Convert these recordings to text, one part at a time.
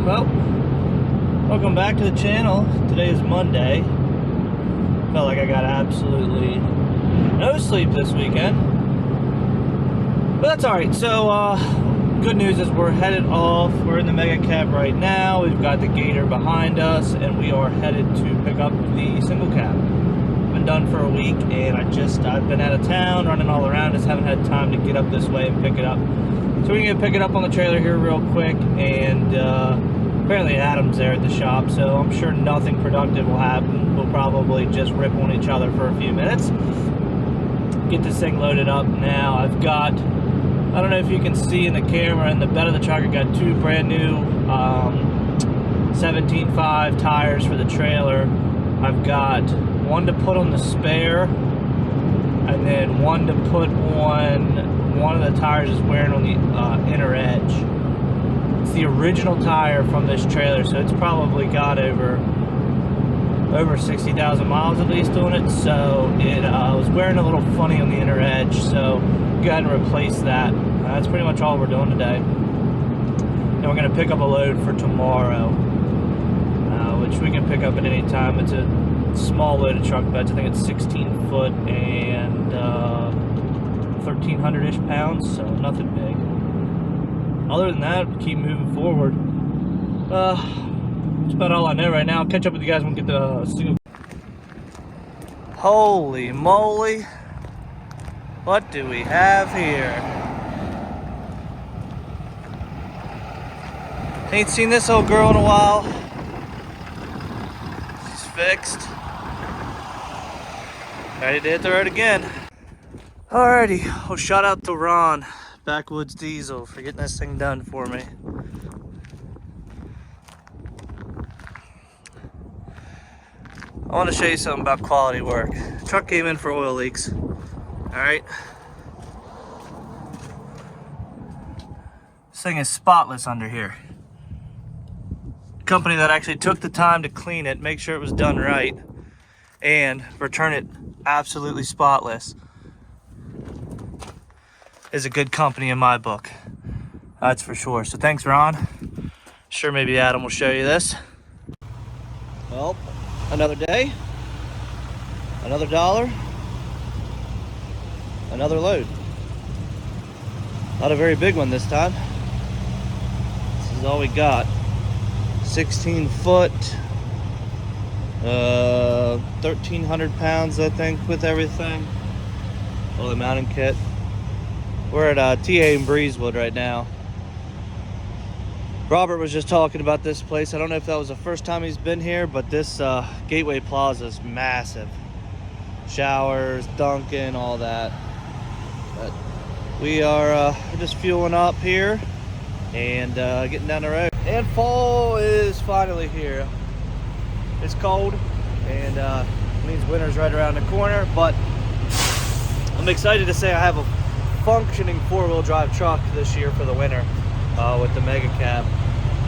Well, welcome back to the channel. Today is Monday. Felt like I got absolutely no sleep this weekend, but that's alright. So good news is we're headed off. We're in the mega cab right now. We've got the Gator behind us, and we are headed to pick up the single cab. Been done for a week, and I've been out of town, running all around, just haven't had time to get up this way and pick it up. So we're gonna pick it up on the trailer here real quick, and apparently Adam's there at the shop, so I'm sure nothing productive will happen. We'll probably just rip on each other for a few minutes. Get this thing loaded up now. I've got, I don't know if you can see in the camera, in the bed of the truck, I got two brand new 17.5 tires for the trailer. I've got one to put on the spare, and then one to put on, one of the tires is wearing on the inner edge. It's the original tire from this trailer, so it's probably got over 60,000 miles at least on it, so it was wearing a little funny on the inner edge, so go ahead and replace that. That's pretty much all we're doing today. And we're going to pick up a load for tomorrow, which we can pick up at any time. It's a small load of truck beds. I think it's 16 foot and 1,300-ish pounds, so nothing big. Other than that, keep moving forward. That's about all I know right now. I'll catch up with you guys when we get the single. Holy moly, what do we have here? Ain't seen this old girl in a while. She's fixed. Ready to hit the road again. Alrighty, well, shout out to Ron, Backwoods Diesel, for getting this thing done for me. I want to show you something about quality work. The truck came in for oil leaks. Alright. This thing is spotless under here. Company that actually took the time to clean it, make sure it was done right, and return it absolutely spotless is a good company in my book. That's for sure. So thanks, Ron. Sure, maybe Adam will show you this. Well, another day, another dollar, another load. Not a very big one this time. This is all we got. 16 foot, 1,300 pounds, I think, with everything. All the mounting kit. We're at TA in Breezewood right now. Robert was just talking about this place. I don't know if that was the first time he's been here, but this Gateway Plaza is massive. Showers, Dunkin', all that. But we are just fueling up here and getting down the road. And fall is finally here. It's cold, and means winter's right around the corner, but I'm excited to say I have a functioning four-wheel drive truck this year for the winter with the mega cab.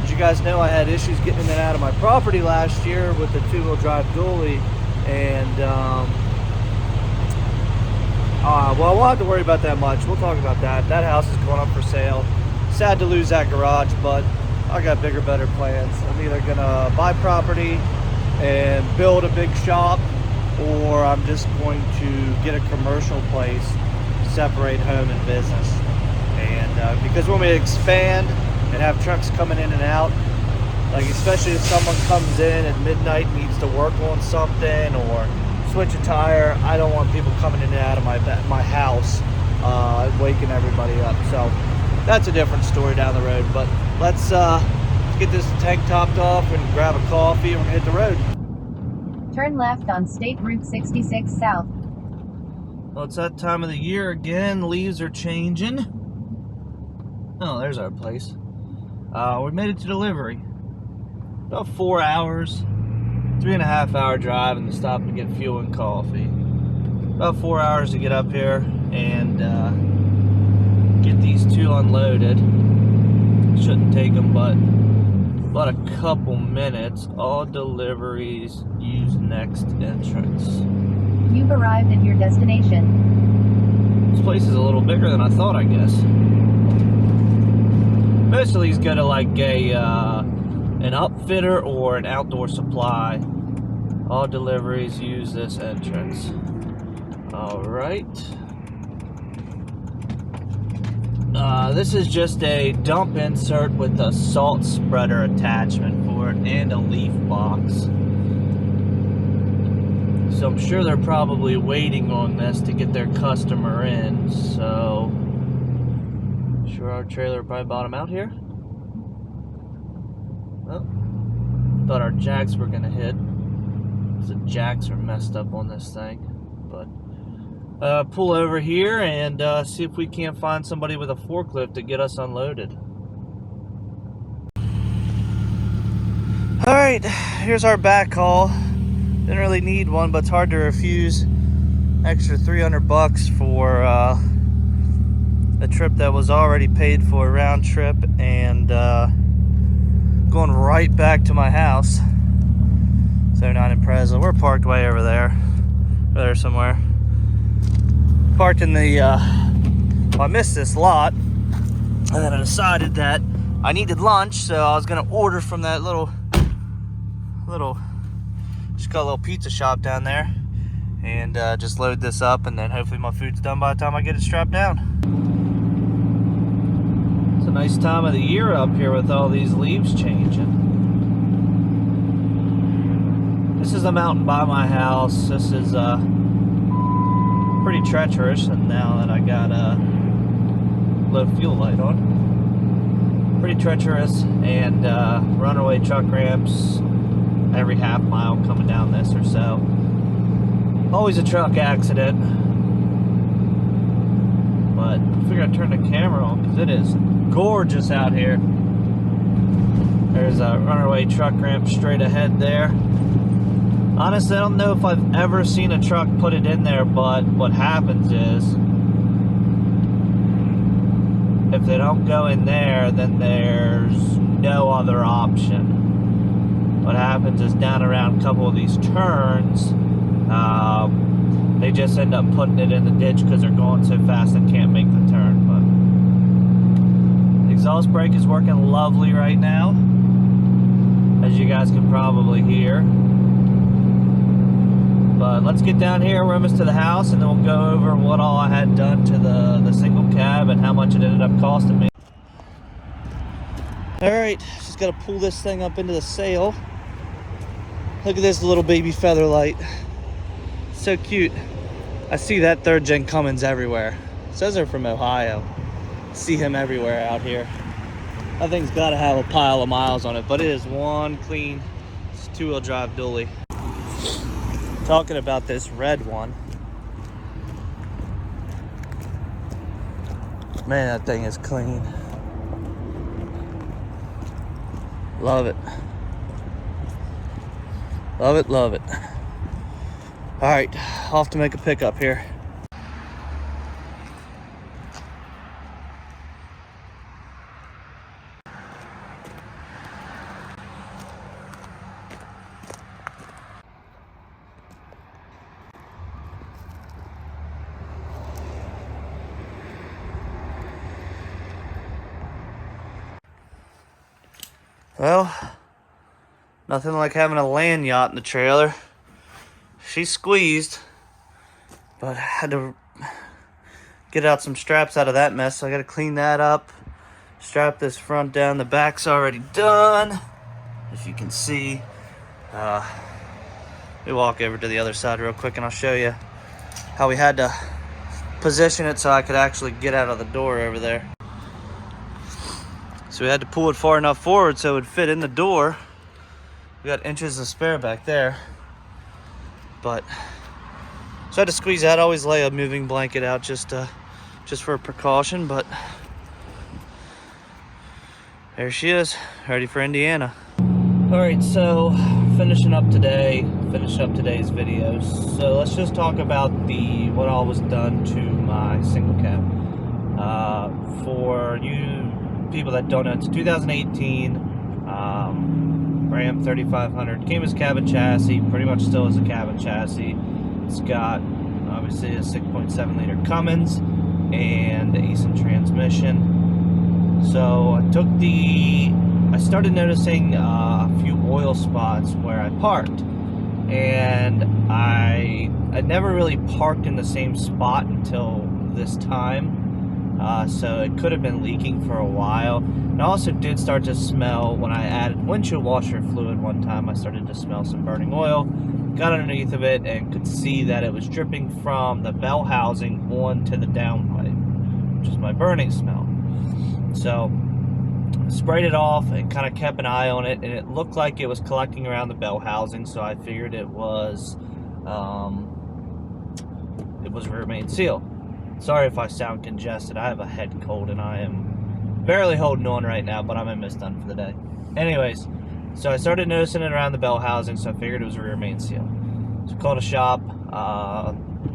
As you guys know, I had issues getting in and out of my property last year with the two-wheel drive dually, and well, we'll have to worry about that much. We'll talk about that. That house is going up for sale. Sad to lose that garage, but I got bigger, better plans. I'm either gonna buy property and build a big shop, or I'm just going to get a commercial place, separate home and business. And because when we expand and have trucks coming in and out, like especially if someone comes in at midnight and needs to work on something or switch a tire, I don't want people coming in and out of my house waking everybody up. So that's a different story down the road, but let's get this tank topped off and grab a coffee and we're gonna hit the road. Turn left on State Route 66 South. Well, it's that time of the year again. Leaves are changing. Oh, there's our place. We made it to delivery. About 4 hours, 3.5 hour drive, and stop to get fuel and coffee. About 4 hours to get up here and get these two unloaded. Shouldn't take them but about a couple minutes. All deliveries use next entrance. You've arrived at your destination. This place is a little bigger than I thought, I guess. Most of these go to like a an upfitter or an outdoor supply. All deliveries use this entrance. All right. This is just a dump insert with a salt spreader attachment for it and a leaf box. So I'm sure they're probably waiting on this to get their customer in. So, sure our trailer probably bottom out here. Oh, thought our jacks were gonna hit. The jacks are messed up on this thing, but pull over here and see if we can't find somebody with a forklift to get us unloaded. All right, here's our back haul. Didn't really need one, but it's hard to refuse extra $300 for a trip that was already paid for, round trip, and going right back to my house. So not Impreza. We're parked way over there somewhere. Parked in the, well, I missed this lot, and then I decided that I needed lunch, so I was gonna order from that little, just got a little pizza shop down there, and just load this up, and then hopefully my food's done by the time I get it strapped down. It's a nice time of the year up here with all these leaves changing. This is a mountain by my house. This is pretty treacherous, and now that I got a low fuel light on, pretty treacherous, and runaway truck ramps every half mile coming down this or so. Always a truck accident, but I figure I'd turn the camera on because it is gorgeous out here. There's a runaway truck ramp straight ahead there. Honestly, I don't know if I've ever seen a truck put it in there, but what happens is, if they don't go in there, then there's no other option. What happens is down around a couple of these turns, they just end up putting it in the ditch because they're going so fast they can't make the turn. But the exhaust brake is working lovely right now, as you guys can probably hear. But let's get down here, we're almost to the house, and then we'll go over what all I had done to the single cab and how much it ended up costing me. Alright, just gotta pull this thing up into the sail. Look at this little baby feather light. So cute. I see that 3rd gen Cummins everywhere. It says they're from Ohio. See him everywhere out here. That thing's gotta have a pile of miles on it, but it is one clean 2-wheel drive dually. Talking about this red one, man, that thing is clean. Love it. Love it, love it. All right, off to make a pickup here. Well, nothing like having a Lanyard in the trailer. She's squeezed, but I had to get out some straps out of that mess, so I gotta clean that up. Strap this front down. The back's already done, as you can see. Let me walk over to the other side real quick and I'll show you how we had to position it so I could actually get out of the door over there. So we had to pull it far enough forward so it would fit in the door. We got inches of spare back there. But so I had to squeeze out. I always lay a moving blanket out just for precaution, but there she is, ready for Indiana. All right, so finishing up today's video. So let's just talk about what all was done to my single cab. For you people that don't know, it's 2018 RAM 3500. Came as cabin chassis, pretty much still as a cabin chassis. It's got obviously a 6.7 liter Cummins and the Eason transmission. So I I started noticing a few oil spots where I parked, and I never really parked in the same spot until this time. So it could have been leaking for a while. And I also did start to smell, when I added windshield washer fluid one time, I started to smell some burning oil. Got underneath of it and could see that it was dripping from the bell housing onto the downpipe, which is my burning smell. So sprayed it off and kind of kept an eye on it, and it looked like it was collecting around the bell housing, so I figured it was rear main seal. Sorry if I sound congested. I have a head cold and I am barely holding on right now, but I'm almost done for the day. Anyways, so I started noticing it around the bell housing, so I figured it was a rear main seal. So I called a shop,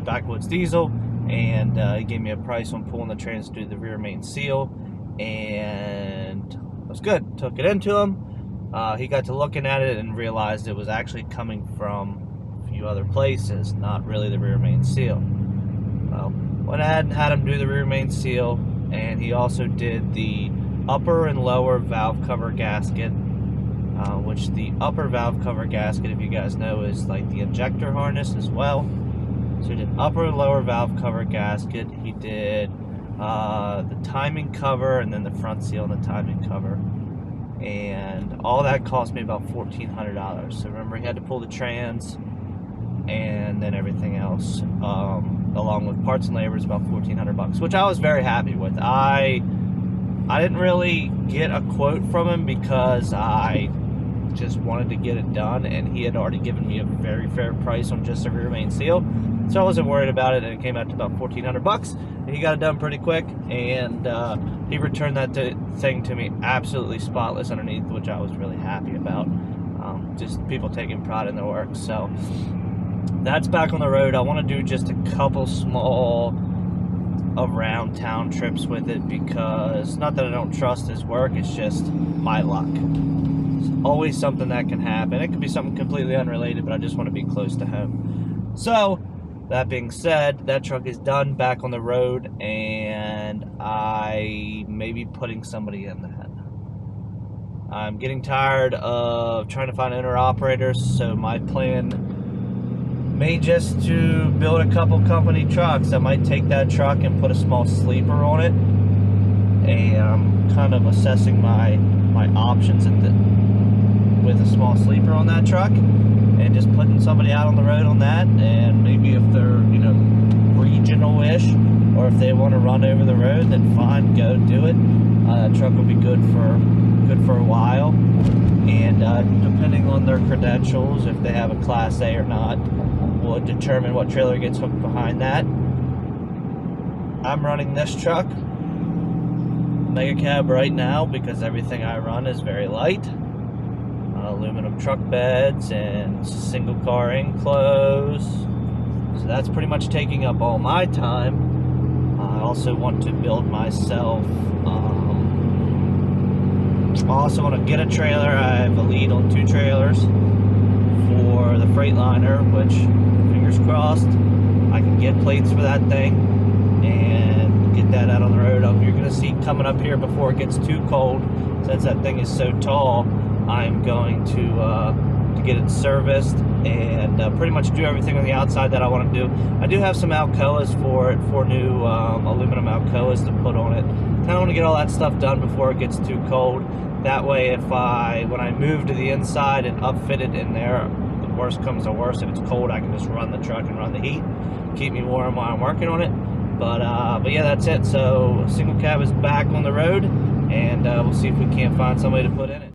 Backwoods Diesel, and he gave me a price on pulling the trans to do the rear main seal, and it was good. Took it into him. He got to looking at it and realized it was actually coming from a few other places, not really the rear main seal. Well, went ahead and had him do the rear main seal, and he also did the upper and lower valve cover gasket, which the upper valve cover gasket, if you guys know, is like the injector harness as well. So he did upper and lower valve cover gasket. He did the timing cover, and then the front seal and the timing cover, and all that cost me about $1,400. So remember, he had to pull the trans and then everything else, along with parts and labor, is about $1,400, which I was very happy with. I didn't really get a quote from him because I just wanted to get it done, and he had already given me a very fair price on just a rear main seal, so I wasn't worried about it, and it came out to about $1,400, and he got it done pretty quick, and he returned that thing to me absolutely spotless underneath, which I was really happy about. Just people taking pride in their work. So that's back on the road. I want to do just a couple small around town trips with it, because not that I don't trust his work, it's just my luck. It's always something that can happen. It could be something completely unrelated, but I just want to be close to home. So that being said, that truck is done, back on the road, and I may be putting somebody in that. I'm getting tired of trying to find owner-operators, so my plan may just to build a couple company trucks. I might take that truck and put a small sleeper on it, and I'm kind of assessing my options with a small sleeper on that truck, and just putting somebody out on the road on that. And maybe if they're, you know, regional-ish, or if they want to run over the road, then fine, go do it. That truck will be good for a while, and depending on their credentials, if they have a Class A or not, will determine what trailer gets hooked behind that. I'm running this truck mega cab right now because everything I run is very light. Aluminum truck beds and single car enclosed, so that's pretty much taking up all my time. I also want to build myself, I also want to get a trailer. I have a lead on 2 trailers for the Freightliner, which, fingers crossed, I can get plates for that thing and get that out on the road. You're going to see coming up here before it gets too cold, since that thing is so tall, I'm going to get it serviced and pretty much do everything on the outside that I want to do. I do have some Alcoas for it, 4 new aluminum Alcoas to put on it. Kind of want to get all that stuff done before it gets too cold. That way, when I move to the inside and upfit it in there, the worst comes to worst, if it's cold, I can just run the truck and run the heat, keep me warm while I'm working on it. But yeah, that's it. So single cab is back on the road, and we'll see if we can't find somebody to put in it.